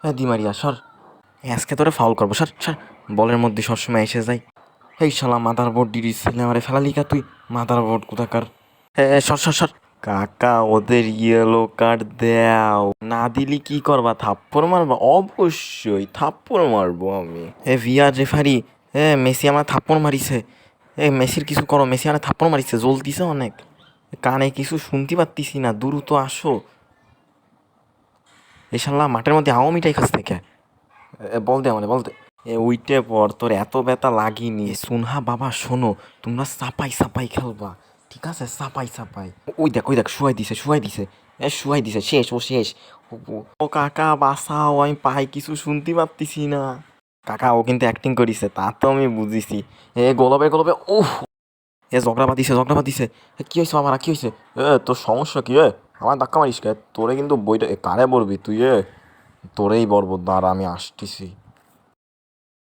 হ্যাঁ দি মারিয়া সর, আজকে তোরে ফাউল করবো, সর সর, বলের মধ্যে সবসময় এসে যাই। এই শালা মাদার বোর্ড ডিরির ছেলে আমারে ফেলালি কা তুই, মাদার বোর্ড কোথাকার। হ্যাঁ সর সর সর। কাকা ওদের ইয়েলো কার্ড দেও, না দিলি কি করবা, থাপ্পড় মারবা? অবশ্যই থাপ্পড় মারবো আমি। ভিআর রেফারি, মেসি আমার থাপ্পড় মারিছে, মেসির কিছু করো, মেসি আমার থাপ্পড় মারিছে, জল দিছে অনেক, কানে কিছু শুনতে পারতিছি না, দ্রুত আসো। এই শালা মাঠের মধ্যে আও মিঠাই খাস থেকে, বল দে আমারে বল দে। উইটে পর, তোর এত ব্যথা লাগিনি। সুনহা বাবা শোনো, তোমরা সাপাই সাপাই খেলবা, ঠিক আছে? সাপাই সাপাই। ওই দেখ শুয়াই দিছে, শুয়াই দিছে, শুয়াই দিছে, শেষ, ও শেষ। ও কাকা বাঁচাও, আমি পাই কিছু শুনতে পারতেছি না। কাকা ও কিন্তু অ্যাক্টিং করিছে, তা তো আমি বুঝিছি। গোলবে গোলবে, ওহ, ঝগড়া বাঁধিছে, ঝগড়া বাঁধিছে। কি হয়েছে বাবারা, কি হয়েছে? তোর সমস্যা কি? আমার ধাক্কা মারিস কে? তোরে কিন্তু বইটা কারে বলবি তুই? তোরেই বলবো, দাঁড়া আমি আসতেছি।